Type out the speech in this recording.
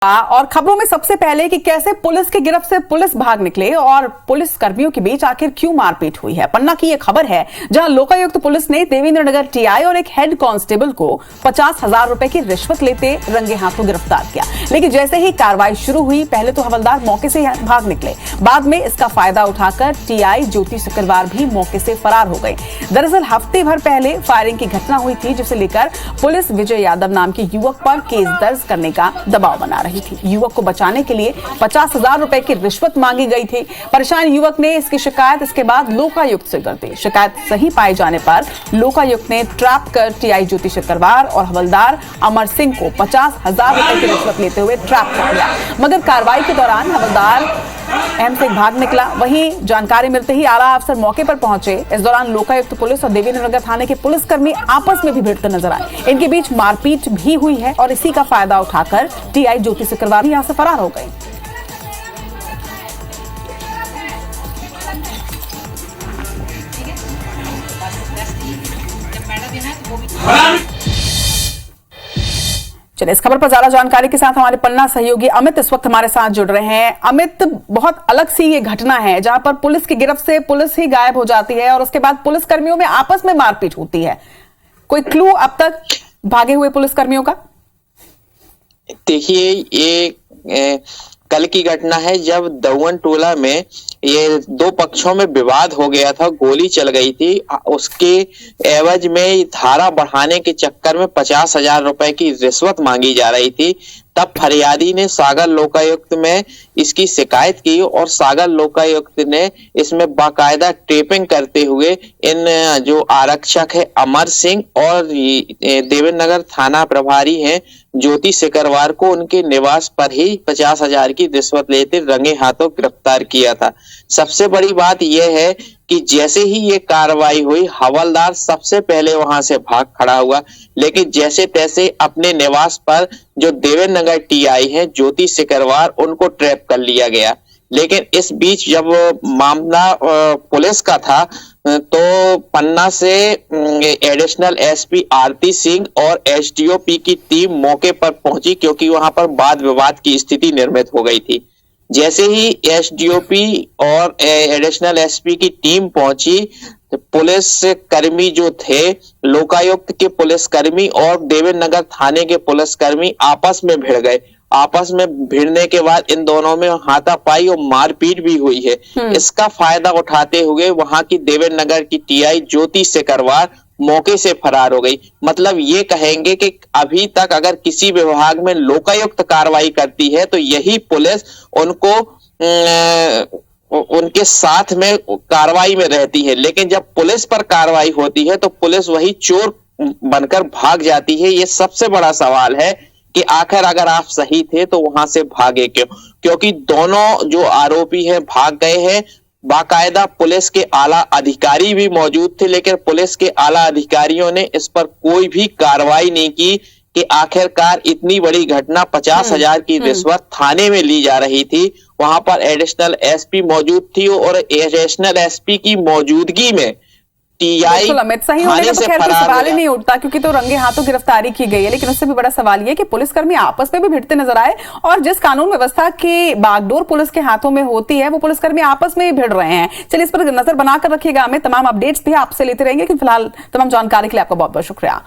और खबरों में सबसे पहले कि कैसे पुलिस की गिरफ्त से पुलिस भाग निकले और पुलिस कर्मियों के बीच आखिर क्यों मारपीट हुई है। पन्ना की यह खबर है जहां लोकायुक्त पुलिस ने देवेंद्र नगर टीआई और एक हेड कांस्टेबल को 50,000 रुपए की रिश्वत लेते रंगे हाथों गिरफ्तार किया। लेकिन जैसे ही कार्रवाई शुरू हुई पहले तो हवलदार मौके से भाग निकले, बाद में इसका फायदा उठाकर टीआई ज्योति शुक्रवार भी मौके से फरार हो गए। दरअसल हफ्ते भर पहले फायरिंग की घटना हुई थी जिसे लेकर पुलिस विजय यादव नाम के युवक पर केस दर्ज करने का दबाव बना रही थी। युवक को बचाने के लिए 50,000 रुपए की रिश्वत मांगी गई थी। परेशान युवक ने इसकी शिकायत इसके बाद लोकायुक्त से कर दी। शिकायत सही पाए जाने पर लोकायुक्त ने ट्रैप कर टीआई ज्योति शुक्रवार और हवलदार अमर सिंह को 50,000 रुपए की रिश्वत लेते हुए ट्रैप कर लिया। मगर कार्रवाई के दौरान हवलदार अहम सिंह भाग निकला। वहीं जानकारी मिलते ही आला अफसर मौके पर पहुंचे। इस दौरान लोकायुक्त पुलिस और देवेंद्र नगर थाने के पुलिसकर्मी आपस में भी भिड़ते नजर आए। इनके बीच मारपीट भी हुई है और इसी का फायदा उठाकर टीआई ज्योति शुक्रवार यहां से फरार हो गई। चलिए इस खबर पर ज्यादा जानकारी के साथ हमारे पन्ना सहयोगी अमित इस वक्त हमारे साथ जुड़ रहे हैं। अमित, बहुत अलग सी ये घटना है जहां पर पुलिस की गिरफ्त से पुलिस ही गायब हो जाती है और उसके बाद पुलिस कर्मियों में आपस में मारपीट होती है। कोई क्लू अब तक भागे हुए पुलिस कर्मियों का? देखिए, ये कल की घटना है जब दौवन टोला में ये दो पक्षों में विवाद हो गया था, गोली चल गई थी। उसके एवज में धारा बढ़ाने के चक्कर में 50,000 रुपए की रिश्वत मांगी जा रही थी। तब फरियादी ने सागर लोकायुक्त में इसकी शिकायत की और सागर लोकायुक्त ने इसमें बाकायदा टेपिंग करते हुए इन जो आरक्षक है अमर सिंह और देवेंद्र नगर थाना प्रभारी हैं ज्योति शुक्रवार को उनके निवास पर ही 50,000 की रिश्वत लेते रंगे हाथों गिरफ्तार किया था। सबसे बड़ी बात यह है कि जैसे ही ये कार्रवाई हुई हवलदार सबसे पहले वहां से भाग खड़ा हुआ, लेकिन जैसे तैसे अपने निवास पर जो देवेंद्र नगर टीआई है ज्योति शुक्रवार उनको ट्रैप कर लिया गया। लेकिन इस बीच जब मामला पुलिस का था तो पन्ना से एडिशनल एसपी आरती सिंह और एसडीओपी की टीम मौके पर पहुंची क्योंकि वहां पर वाद विवाद की स्थिति निर्मित हो गई थी। जैसे ही एसडीओपी और एडिशनल एसपी की टीम पहुंची, पुलिस कर्मी जो थे लोकायुक्त के पुलिसकर्मी और देवेंद्र नगर थाने के पुलिसकर्मी आपस में भिड़ गए। आपस में भिड़ने के बाद इन दोनों में हाथापाई और मारपीट भी हुई है। इसका फायदा उठाते हुए वहां की देवेंद्र नगर की टीआई ज्योति शुक्रवार मौके से फरार हो गई। मतलब ये कहेंगे कि अभी तक अगर किसी विभाग में लोकायुक्त कार्रवाई करती है तो यही पुलिस उनको उनके साथ में कार्रवाई में रहती है, लेकिन जब पुलिस पर कार्रवाई होती है तो पुलिस वही चोर बनकर भाग जाती है। ये सबसे बड़ा सवाल है कि आखिर अगर आप सही थे तो वहां से भागे क्यों? क्योंकि दोनों जो आरोपी हैं भाग गए हैं। बाकायदा पुलिस के आला अधिकारी भी मौजूद थे, लेकिन पुलिस के आला अधिकारियों ने इस पर कोई भी कार्रवाई नहीं की कि आखिरकार इतनी बड़ी घटना 50,000 की रिश्वत थाने में ली जा रही थी। वहां पर एडिशनल एसपी मौजूद थी और एडिशनल एसपी की मौजूदगी में टीआई अमित सही होने का तो खैर कोई सवाल ही नहीं उठता क्योंकि तो रंगे हाथों गिरफ्तारी की गई है। लेकिन उससे भी बड़ा सवाल ये कि पुलिसकर्मी आपस में भी भिड़ते नजर आए और जिस कानून व्यवस्था की बागडोर पुलिस के हाथों में होती है वो पुलिसकर्मी आपस में ही भिड़ रहे हैं। चलिए इस पर नजर बनाकर रखिएगा। हमें तमाम अपडेट्स भी आपसे लेते रहेंगे। फिलहाल तमाम जानकारी के लिए आपका बहुत बहुत शुक्रिया।